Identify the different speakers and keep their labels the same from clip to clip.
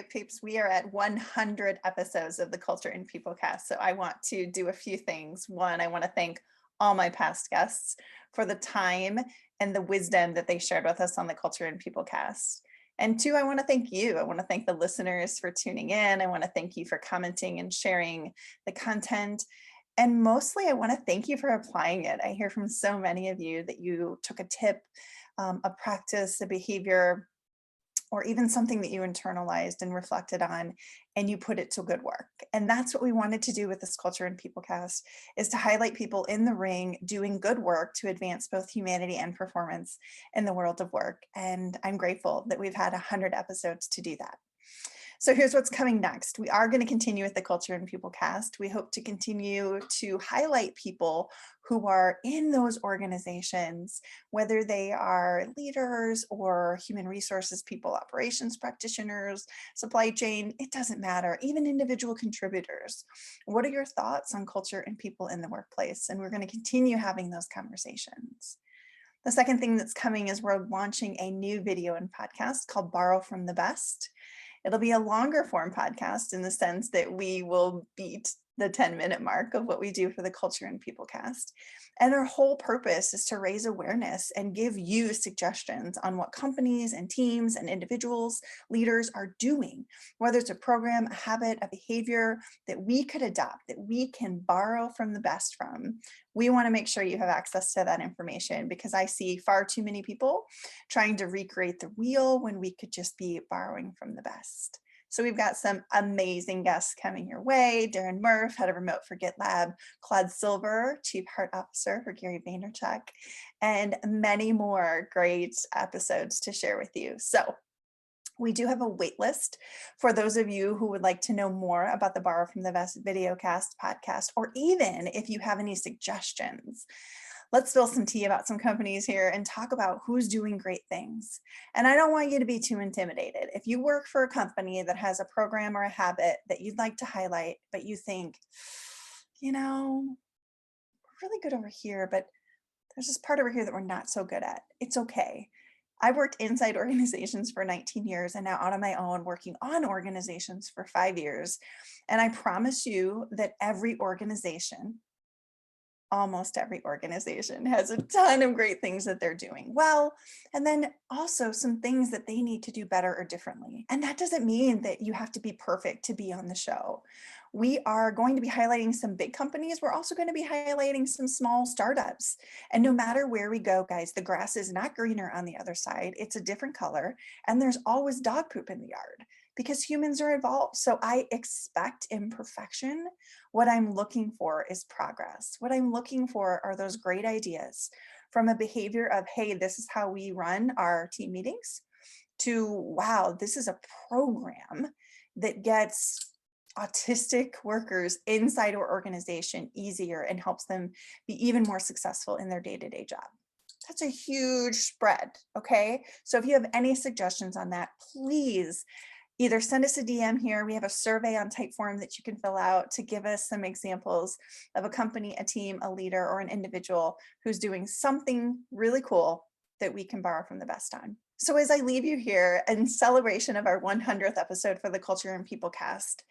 Speaker 1: right, peeps, we are at 100 episodes of the Culture and People Cast. So I want to do a few things. One, I want to thank all my past guests for the time and the wisdom that they shared with us on the Culture and People Cast. And two, I want to thank you. I want to thank the listeners for tuning in. I want to thank you for commenting and sharing the content. And mostly, I want to thank you for applying it. I hear from so many of you that you took a tip, a practice, a behavior, or even something that you internalized and reflected on, and you put it to good work. And that's what we wanted to do with this Culture and People Cast, is to highlight people in the ring doing good work to advance both humanity and performance in the world of work. And I'm grateful that we've had 100 episodes to do that. So here's what's coming next. We are going to continue with the Culture and People Cast. We hope to continue to highlight people who are in those organizations, whether they are leaders or human resources people, operations practitioners, supply chain, it doesn't matter, even individual contributors. What are your thoughts on culture and people in the workplace? And we're going to continue having those conversations. The second thing that's coming is we're launching a new video and podcast called Borrow from the Best. It'll be a longer form podcast in the sense that we will beat the 10-minute mark of what we do for the Culture and People Cast. And our whole purpose is to raise awareness and give you suggestions on what companies and teams and individuals, leaders are doing, whether it's a program, a habit, a behavior that we could adopt, that we can borrow from the best from. We want to make sure you have access to that information, because I see far too many people trying to recreate the wheel when we could just be borrowing from the best. So we've got some amazing guests coming your way. Darren Murph, head of remote for GitLab, Claude Silver, chief heart officer for Gary Vaynerchuk, and many more great episodes to share with you. So we do have a wait list for those of you who would like to know more about the Borrow from the Best videocast podcast, or even if you have any suggestions. Let's spill some tea about some companies here and talk about who's doing great things. And I don't want you to be too intimidated. If you work for a company that has a program or a habit that you'd like to highlight, but you think, you know, we're really good over here, but there's this part over here that we're not so good at, it's okay. I worked inside organizations for 19 years and now out on my own working on organizations for 5 years. And I promise you that every organization, almost every organization, has a ton of great things that they're doing well, and then also some things that they need to do better or differently. And that doesn't mean that you have to be perfect to be on the show. We are going to be highlighting some big companies. We're also going to be highlighting some small startups. And no matter where we go, guys, the grass is not greener on the other side. It's a different color, and there's always dog poop in the yard, because humans are involved. So I expect imperfection. What I'm looking for is progress. What I'm looking for are those great ideas, from a behavior of, hey, this is how we run our team meetings, to, wow, this is a program that gets autistic workers inside our organization easier and helps them be even more successful in their day-to-day job. That's a huge spread, okay? So if you have any suggestions on that, please either send us a DM here. We have a survey on Typeform that you can fill out to give us some examples of a company, a team, a leader, or an individual who's doing something really cool that we can borrow from the best on. So as I leave you here in celebration of our 100th episode for the Culture and People Cast,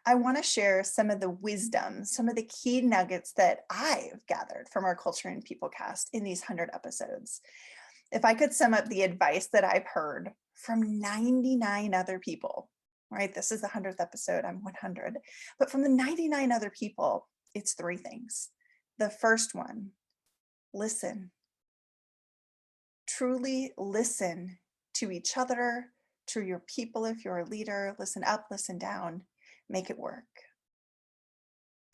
Speaker 1: I want to share some of the wisdom, some of the key nuggets that I've gathered from our Culture and People Cast in these 100 episodes. If I could sum up the advice that I've heard from 99 other people, right? This is the 100th episode, I'm 100, but from the 99 other people, it's 3 things. The first one, listen. Truly listen to each other, to your people if you're a leader. Listen up, listen down, make it work.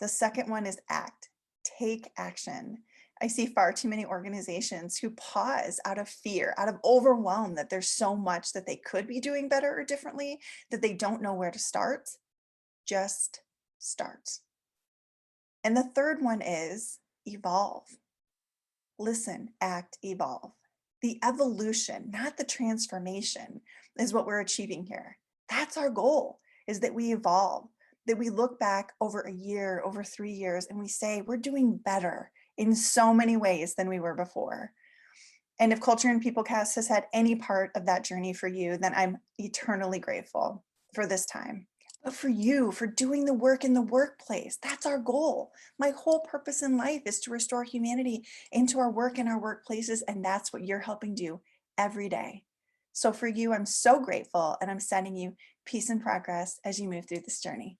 Speaker 1: The second one is act. Take action. I see far too many organizations who pause out of fear, out of overwhelm that there's so much that they could be doing better or differently, that they don't know where to start. Just start. And the third one is evolve. Listen, act, evolve. The evolution, not the transformation, is what we're achieving here. That's our goal, is that we evolve, that we look back over a year, over 3 years, and we say, we're doing better in so many ways than we were before. And if Culture and People Cast has had any part of that journey for you, then I'm eternally grateful. for this time, but for you, for doing the work in the workplace. That's our goal. My whole purpose in life is to restore humanity into our work and our workplaces, and that's what you're helping do every day. So for you, I'm so grateful, and I'm sending you peace and progress as you move through this journey.